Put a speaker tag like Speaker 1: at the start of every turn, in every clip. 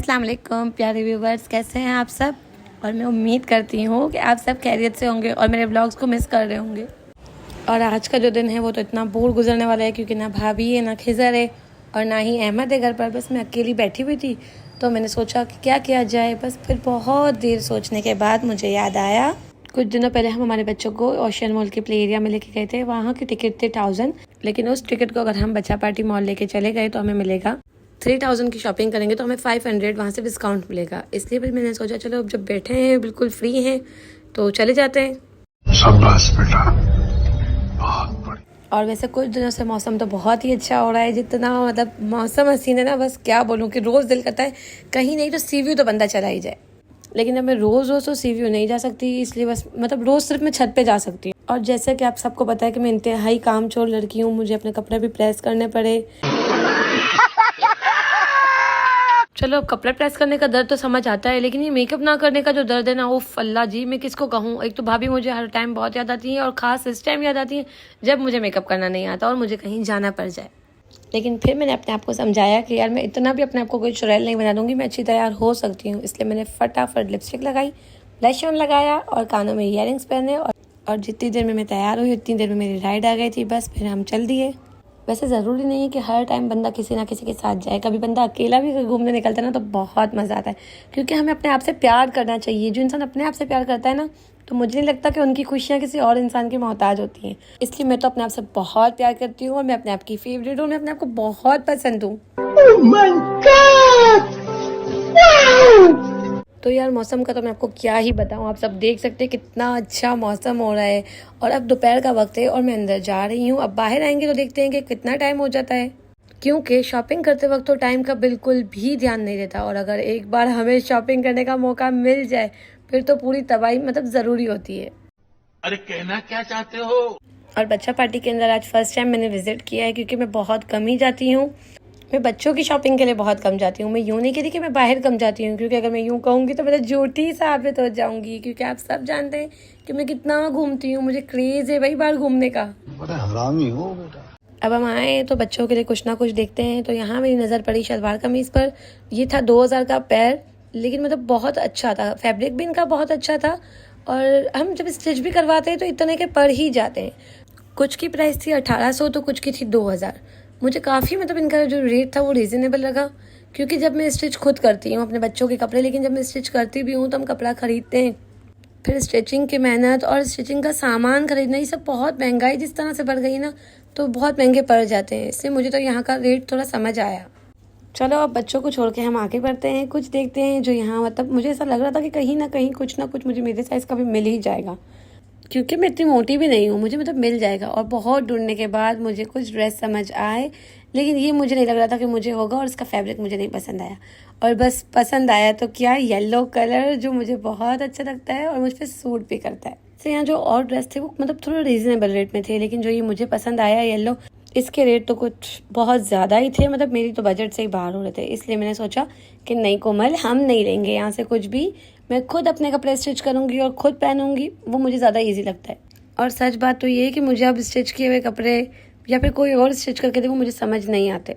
Speaker 1: अस्सलाम वालेकुम प्यारे व्यूवर्स, कैसे हैं आप सब। और मैं उम्मीद करती हूँ कि आप सब खैरियत से होंगे और मेरे ब्लॉग्स को मिस कर रहे होंगे। और आज का जो दिन है वो तो इतना बोर गुजरने वाला है क्योंकि ना भाभी है, ना खिज़र है और ना ही अहमद है घर पर। बस मैं अकेली बैठी हुई थी तो मैंने सोचा कि क्या किया जाए। बस फिर बहुत देर सोचने के बाद मुझे याद आया, कुछ दिनों पहले हम हमारे बच्चों को ओशियन मॉल के प्ले एरिया में लेके गए थे। वहाँ की टिकट थे 1000, लेकिन उस टिकट को अगर हम बच्चा पार्टी मॉल लेके चले गए तो हमें मिलेगा 3000 की शॉपिंग करेंगे तो हमें 500 वहाँ से डिस्काउंट मिलेगा। इसलिए फिर मैंने सोचा चलो अब जब बैठे हैं बिल्कुल फ्री हैं तो चले जाते हैं।
Speaker 2: शाबाश बेटा, बहुत बढ़िया।
Speaker 1: और वैसे कुछ दिनों से मौसम तो बहुत ही अच्छा हो रहा है, जितना मतलब मौसम हसीन है ना, बस क्या बोलूँ कि रोज़ दिल करता है कहीं नहीं तो सी व्यू तो बंदा चला ही जाए। लेकिन अब मैं रोज़ तो सी व्यू नहीं जा सकती, इसलिए बस मतलब रोज़ सिर्फ मैं छत पे जा सकती हूँ। और जैसे कि आप सबको पता है कि मैं इंतहाई कामचोर लड़की हूँ, मुझे अपने कपड़े भी प्रेस करने पड़े। चलो अब कपड़े प्रेस करने का दर्द तो समझ आता है, लेकिन ये मेकअप ना करने का जो दर्द है ना, वो अल्लाह जी मैं किसको कहूँ। एक तो भाभी मुझे हर टाइम बहुत याद आती है और ख़ास इस टाइम याद आती है जब मुझे मेकअप करना नहीं आता और मुझे कहीं जाना पड़ जाए। लेकिन फिर मैंने अपने आप को समझाया कि यार मैं इतना भी अपने आप को कोई चुड़ैल नहीं बना दूंगी, मैं अच्छी तैयार हो सकती हूँ। इसलिए मैंने फटाफट लिपस्टिक लगाई, ब्लश ऑन लगाया और कानों में ईयरिंग्स पहने और जितनी देर में मैं तैयार हुई उतनी देर में मेरी राइड आ गई थी। बस फिर हम चल दिए। वैसे ज़रूरी नहीं है कि हर टाइम बंदा किसी ना किसी के साथ जाए, कभी बंदा अकेला भी घूमने निकलता है ना तो बहुत मज़ा आता है, क्योंकि हमें अपने आप से प्यार करना चाहिए। जो इंसान अपने आप से प्यार करता है ना, तो मुझे नहीं लगता कि उनकी खुशियाँ किसी और इंसान की मोहताज होती हैं। इसलिए मैं तो अपने आप से बहुत प्यार करती हूँ और मैं अपने आप की फेवरेट हूँ, मैं अपने आप को बहुत पसंद हूँ।
Speaker 2: Oh my God! Wow!
Speaker 1: तो यार मौसम का तो मैं आपको क्या ही बताऊँ, आप सब देख सकते हैं कितना अच्छा मौसम हो रहा है। और अब दोपहर का वक्त है और मैं अंदर जा रही हूँ। अब बाहर आएंगे तो देखते हैं कि कितना टाइम हो जाता है, क्योंकि शॉपिंग करते वक्त तो टाइम का बिल्कुल भी ध्यान नहीं रहता। और अगर एक बार हमें शॉपिंग करने का मौका मिल जाए फिर तो पूरी तबाही मतलब ज़रूरी होती है।
Speaker 2: अरे कहना क्या चाहते हो?
Speaker 1: और बच्चा पार्टी के अंदर आज फर्स्ट टाइम मैंने विजिट किया है, क्योंकि मैं बहुत कम ही जाती हूँ। मैं बच्चों की शॉपिंग के लिए बहुत कम जाती हूँ। मैं यूँ नहीं कहती कि मैं बाहर कम जाती हूँ, क्योंकि अगर मैं यूँ कहूँगी तो मैं तो झूठी साबित हो जाऊँगी, क्योंकि आप सब जानते हैं कि मैं कितना घूमती हूँ। मुझे क्रेज़ है भाई बाहर घूमने का।
Speaker 2: बड़ा हरामी हो बेटा।
Speaker 1: अब हम आए तो बच्चों के लिए कुछ ना कुछ देखते हैं। तो यहाँ मेरी नज़र पड़ी शलवार कमीज़ पर। ये था 2000 का पैर, लेकिन मतलब बहुत अच्छा था, फैब्रिक भी इनका बहुत अच्छा था। और हम जब स्टिच भी करवाते हैं तो इतने के पड़ ही जाते हैं। कुछ की प्राइस थी 1800 तो कुछ की थी 2000। मुझे काफ़ी मतलब इनका जो रेट था वो रीज़नेबल लगा, क्योंकि जब मैं स्टिच खुद करती हूँ अपने बच्चों के कपड़े, लेकिन जब मैं स्टिच करती भी हूँ तो हम कपड़ा ख़रीदते हैं, फिर स्टिचिंग की मेहनत और स्टिचिंग का सामान खरीदना, ये सब बहुत महंगाई जिस तरह से बढ़ गई ना, तो बहुत महंगे पड़ जाते हैं। इसलिए मुझे तो यहाँ का रेट थोड़ा समझ आया। चलो अब बच्चों को छोड़ के हम आगे बढ़ते हैं, कुछ देखते हैं जो यहाँ मतलब मुझे ऐसा लग रहा था कि कहीं ना कहीं कुछ ना कुछ मुझे मेरे साइज़ का भी मिल ही जाएगा, क्योंकि मैं इतनी मोटी भी नहीं हूँ, मुझे मतलब मिल जाएगा। और बहुत ढूंढने के बाद मुझे कुछ ड्रेस समझ आए, लेकिन ये मुझे नहीं लग रहा था कि मुझे होगा और इसका फैब्रिक मुझे नहीं पसंद आया। और बस पसंद आया तो क्या, येलो कलर जो मुझे बहुत अच्छा लगता है और मुझ पर सूट भी करता है। तो यहाँ जो और ड्रेस थे वो मतलब थोड़ा रीजनेबल रेट में थे, लेकिन जो ये मुझे पसंद आया येलो, इसके रेट तो कुछ बहुत ज़्यादा ही थे, मतलब मेरी तो बजट से ही बाहर हो रहे थे। इसलिए मैंने सोचा कि नहीं कोमल, हम नहीं लेंगे यहाँ से कुछ भी, मैं खुद अपने कपड़े स्टिच करूँगी और खुद पहनूंगी, वो मुझे ज़्यादा इजी लगता है। और सच बात तो ये है कि मुझे अब स्टिच किए हुए कपड़े या फिर कोई और स्टिच करके दे वो मुझे समझ नहीं आते।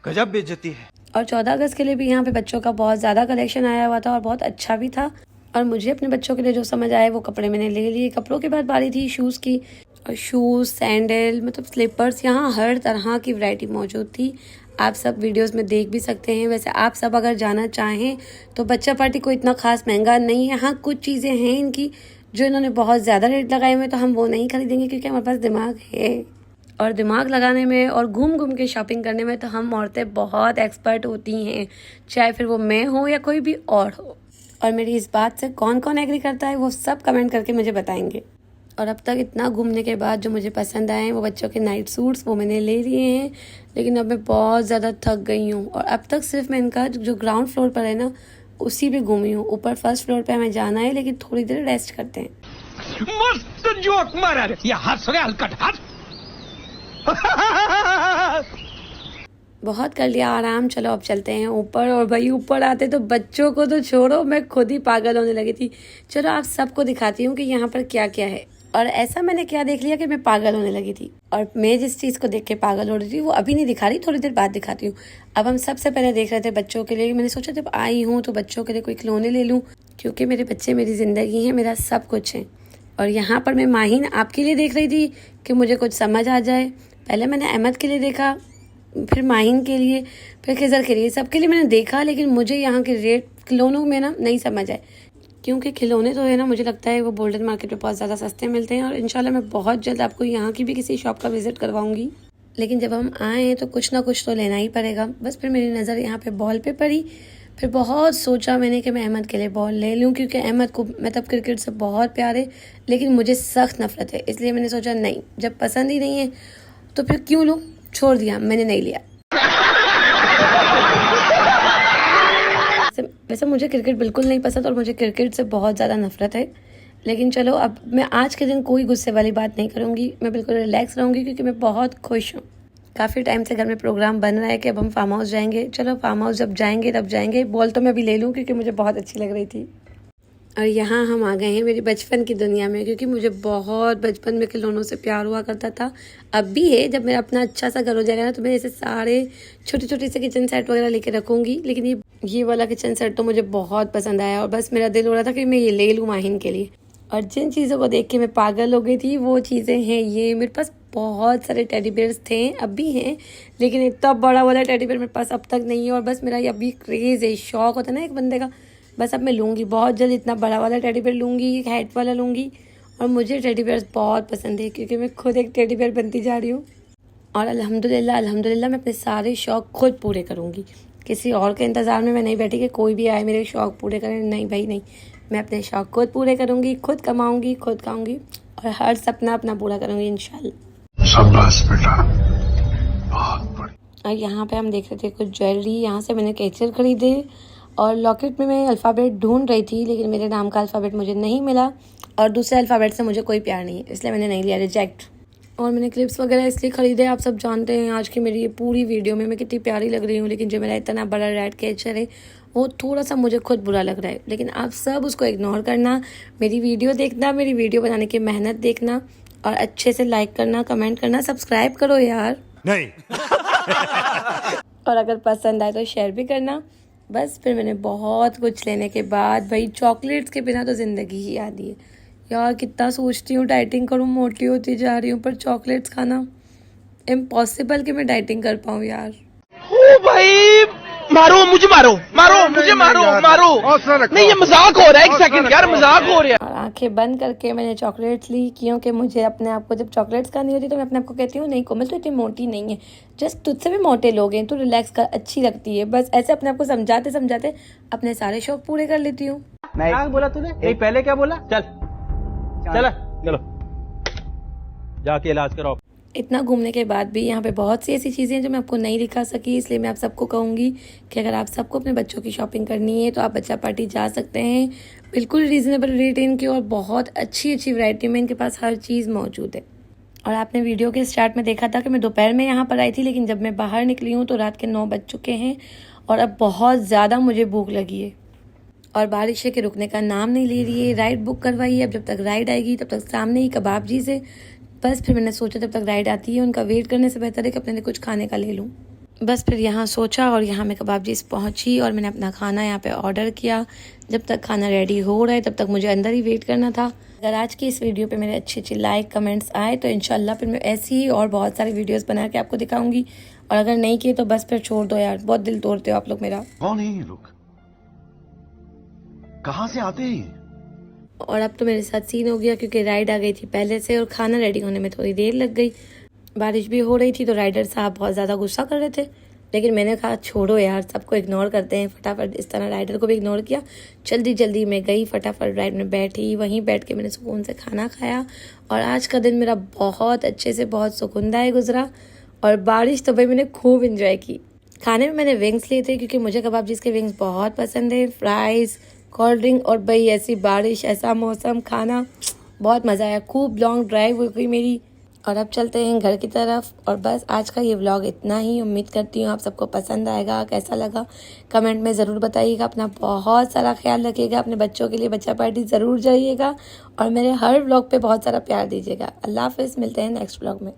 Speaker 2: गजब बेइज्जती है।
Speaker 1: और 14 अगस्त के लिए भी यहाँ पे बच्चों का बहुत ज़्यादा कलेक्शन आया हुआ था और बहुत अच्छा भी था। और मुझे अपने बच्चों के लिए जो समझ आए वो कपड़े मैंने ले लिए। कपड़ों के बाद बारी थी शूज़ की, और शूज़, सैंडल, मतलब स्लीपर्स, यहाँ हर तरह की वैरायटी मौजूद थी। आप सब वीडियोस में देख भी सकते हैं। वैसे आप सब अगर जाना चाहें तो बच्चा पार्टी को इतना खास महंगा नहीं है। हाँ, कुछ चीज़ें हैं इनकी जो इन्होंने बहुत ज़्यादा रेट लगाए हुए, तो हम वो नहीं खरीदेंगे क्योंकि हमारे पास दिमाग है। और दिमाग लगाने में और घूम घूम के शॉपिंग करने में तो हम औरतें बहुत एक्सपर्ट होती हैं, चाहे फिर वो मैं हूँ या कोई भी और हो। और मेरी इस बात से कौन कौन एग्री करता है वो सब कमेंट करके मुझे बताएंगे। और अब तक इतना घूमने के बाद जो मुझे पसंद आए हैं वो बच्चों के नाइट सूट्स, वो मैंने ले लिए हैं। लेकिन अब मैं बहुत ज़्यादा थक गई हूँ और अब तक सिर्फ मैं इनका जो ग्राउंड फ्लोर पर है ना उसी पे घूमी हूँ। ऊपर फर्स्ट फ्लोर पे हमें जाना है, लेकिन थोड़ी देर रेस्ट करते हैं।
Speaker 2: मस्त जोक मारा रे, ये हंस रहे हलकट हंस।
Speaker 1: बहुत कर लिया आराम, चलो अब चलते हैं ऊपर। और भाई ऊपर आते तो बच्चों को तो छोड़ो, मैं खुद ही पागल होने लगी थी। चलो आप सबको दिखाती हूँ कि यहाँ पर क्या क्या है। और ऐसा मैंने क्या देख लिया कि मैं पागल होने लगी थी। और मैं जिस चीज़ को देख के पागल हो रही थी वो अभी नहीं दिखा रही, थोड़ी देर बाद दिखाती हूँ। अब हम सबसे पहले देख रहे थे बच्चों के लिए। मैंने सोचा जब आई हूँ तो बच्चों के लिए कोई खिलौने ले लूँ, क्योंकि मेरे बच्चे मेरी ज़िंदगी है, मेरा सब कुछ है। और यहाँ पर मैं माहिन आपके लिए देख रही थी कि मुझे कुछ समझ आ जाए। पहले मैंने अहमद के लिए देखा, फिर माहिन के लिए, फिर खिज़र के लिए, सबके लिए मैंने देखा। लेकिन मुझे यहाँ के रेट खिलौनों में ना नहीं समझ आए, क्योंकि खिलौने तो है ना, मुझे लगता है वो गोल्डन मार्केट में बहुत ज़्यादा सस्ते मिलते हैं। और इंशाल्लाह मैं बहुत जल्द आपको यहाँ की भी किसी शॉप का विजिट करवाऊंगी। लेकिन जब हम आए हैं तो कुछ ना कुछ तो लेना ही पड़ेगा। बस फिर मेरी नज़र यहाँ पे बॉल पे पड़ी। फिर बहुत सोचा मैंने कि मैं अहमद के लिए बॉल ले लूँ, क्योंकि अहमद को मतलब क्रिकेट से बहुत प्यार है, लेकिन मुझे सख्त नफरत है। इसलिए मैंने सोचा नहीं, जब पसंद ही नहीं है तो फिर क्यों लूँ, छोड़ दिया, मैंने नहीं लिया। वैसे मुझे क्रिकेट बिल्कुल नहीं पसंद और मुझे क्रिकेट से बहुत ज़्यादा नफरत है। लेकिन चलो, अब मैं आज के दिन कोई गुस्से वाली बात नहीं करूँगी, मैं बिल्कुल रिलैक्स रहूँगी, क्योंकि मैं बहुत खुश हूँ। काफ़ी टाइम से घर में प्रोग्राम बन रहा है कि अब हम फार्म हाउस जाएंगे। चलो फार्म हाउस जब जाएंगे तब जाएंगे। बॉल तो मैं अभी ले लूँ क्योंकि मुझे बहुत अच्छी लग रही थी। और यहाँ हम आ गए हैं मेरी बचपन की दुनिया में, क्योंकि मुझे बहुत बचपन में खिलौनों से प्यार हुआ करता था। अब भी है। जब मेरा अपना अच्छा सा घर हो जाएगा ना तो मैं ऐसे सारे छोटे छोटे से किचन सेट वगैरह लेके रखूँगी। लेकिन ये वाला किचन सेट तो मुझे बहुत पसंद आया और बस मेरा दिल हो रहा था कि मैं ये ले लूँ माहिन के लिए। और जिन चीज़ों को देख के मैं पागल हो गई थी वो चीज़ें हैं ये। मेरे पास बहुत सारे टेडी बेयर्स थे, अब भी हैं, लेकिन इतना बड़ा वाला टेडी बेयर मेरे पास अब तक नहीं है। और बस मेरा ये अभी क्रेज़ है, शौक होता है ना एक बंदे का, बस अब मैं लूँगी बहुत जल्द इतना बड़ा वाला टेडी बेयर लूँगी, एक हेड वाला लूँगी। और मुझे टेडी बेयर्स बहुत पसंद है, क्योंकि मैं खुद एक टेडी बेयर बनती जा रही हूँ। और अल्हम्दुलिल्लाह अल्हम्दुलिल्लाह मैं अपने सारे शौक़ खुद पूरे करूँगी। किसी और के इंतज़ार में मैं नहीं बैठी कि कोई भी आए मेरे शौक़ पूरे करे। नहीं भाई नहीं, मैं अपने शौक़ खुद पूरे करूँगी, खुद कमाऊँगी, खुद खाऊँगी और हर सपना अपना पूरा करूँगी इंशाल्लाह।
Speaker 3: शाबाश बेटा, बहुत बढ़िया।
Speaker 1: और यहाँ पे हम देख रहे थे कुछ ज्वेलरी। यहाँ से मैंने कैचर खरीदे और लॉकेट में मैं अल्फ़ाबेट ढूंढ रही थी, लेकिन मेरे नाम का अल्फ़ाबेट मुझे नहीं मिला और दूसरे अल्फ़ाबेट से मुझे कोई प्यार नहीं है, इसलिए मैंने नहीं लिया, रिजेक्ट। और मैंने क्लिप्स वगैरह इसलिए ख़रीदे, आप सब जानते हैं आज की मेरी ये पूरी वीडियो में मैं कितनी प्यारी लग रही हूँ। लेकिन जो मेरा इतना बड़ा रेड कैचर है वो थोड़ा सा मुझे खुद बुरा लग रहा है। लेकिन आप सब उसको इग्नोर करना, मेरी वीडियो देखना, मेरी वीडियो बनाने की मेहनत देखना और अच्छे से लाइक करना, कमेंट करना, सब्सक्राइब करो यार।
Speaker 3: नहीं
Speaker 1: और अगर पसंद आए तो शेयर भी करना। बस फिर मैंने बहुत कुछ लेने के बाद, भाई चॉकलेट्स के बिना तो ज़िंदगी ही आती है यार। कितना सोचती हूँ डाइटिंग करूँ, मोटी होती जा रही हूँ, पर चॉकलेट्स खाना इम्पॉसिबल कि मैं डाइटिंग कर पाऊँ यार।
Speaker 2: ओ भाई, मारो मुझे, मारो मुझे, मारो। नहीं ये मजाक हो रहा है, एक सेकंड यार, मजाक हो रहा है।
Speaker 1: और आंखें बंद करके मैंने चॉकलेट्स ली, क्योंकि मुझे अपने आप को जब चॉकलेट्स खानी होती तो मैं अपने आप को कहती हूँ नहीं कोमल तो इतनी मोटी नहीं है, जस्ट तुझसे भी मोटे लोग हैं, तू रिलैक्स कर, अच्छी लगती है। बस ऐसे अपने आप को समझाते समझाते अपने सारे शौक पूरे कर लेती हूँ।
Speaker 4: क्या बोला तूने? नहीं पहले क्या बोला? चलो जाके इलाज कराओ।
Speaker 1: इतना घूमने के बाद भी यहाँ पे बहुत सी ऐसी चीज़ें हैं जो मैं आपको नहीं दिखा सकी, इसलिए मैं आप सबको कहूँगी कि अगर आप सबको अपने बच्चों की शॉपिंग करनी है तो आप बच्चा पार्टी जा सकते हैं। बिल्कुल रीज़नेबल रेट है इनकी और बहुत अच्छी अच्छी वैरायटी में इनके पास हर चीज़ मौजूद है। और आपने वीडियो के स्टार्ट में देखा था कि मैं दोपहर में यहाँ पर आई थी, लेकिन जब मैं बाहर निकली हूँ तो रात के 9 बज चुके हैं और अब बहुत ज़्यादा मुझे भूख लगी है। और बारिश है कि रुकने का नाम नहीं ले रही है। राइड बुक करवाई है, अब जब तक राइड आएगी तब तक सामने ही कबाब जी से। बस फिर मैंने सोचा जब तक राइड आती है उनका वेट करने से बेहतर है कि अपने लिए कुछ खाने का ले लूँ। बस फिर यहाँ सोचा और यहाँ मैं कबाब जी से पहुँची और मैंने अपना खाना यहाँ पे ऑर्डर किया। जब तक खाना रेडी हो रहा है तब तक मुझे अंदर ही वेट करना था। अगर आज की इस वीडियो पे मेरे अच्छे अच्छे लाइक कमेंट्स आए तो इंशाल्लाह फिर मैं ऐसी ही और बहुत सारी वीडियोस बना के आपको दिखाऊंगी। और अगर नहीं किए तो बस फिर छोड़ दो यार, बहुत दिल तोड़ते हो आप लोग मेरा।
Speaker 3: कौन है ये लोग, कहाँ से आते हैं?
Speaker 1: और अब तो मेरे साथ सीन हो गया क्योंकि राइड आ गई थी पहले से और खाना रेडी होने में थोड़ी देर लग गई। बारिश भी हो रही थी तो राइडर साहब बहुत ज़्यादा गुस्सा कर रहे थे, लेकिन मैंने कहा छोड़ो यार, सबको इग्नोर करते हैं। फटाफट इस तरह राइडर को भी इग्नोर किया। जल्दी जल्दी मैं गई, फटाफट राइड में बैठी, वहीं बैठ के मैंने सुकून से खाना खाया। और आज का दिन मेरा बहुत अच्छे से बहुत सुकूनदायक गुजरा। और बारिश तो भाई मैंने खूब इंजॉय की। खाने में मैंने विंग्स लिए थे क्योंकि मुझे कबाब जी के विंग्स बहुत पसंद है, फ्राइज़, कोल्ड ड्रिंक और भाई ऐसी बारिश, ऐसा मौसम, खाना बहुत मज़ा आया। खूब लॉन्ग ड्राइव हो गई मेरी और अब चलते हैं घर की तरफ। और बस आज का ये व्लॉग इतना ही। उम्मीद करती हूँ आप सबको पसंद आएगा। कैसा लगा कमेंट में ज़रूर बताइएगा। अपना बहुत सारा ख्याल रखिएगा। अपने बच्चों के लिए बच्चा पार्टी ज़रूर जाइएगा और मेरे हर व्लॉग पे बहुत सारा प्यार दीजिएगा। अल्लाह हाफ़िज़, मिलते हैं नेक्स्ट व्लॉग में।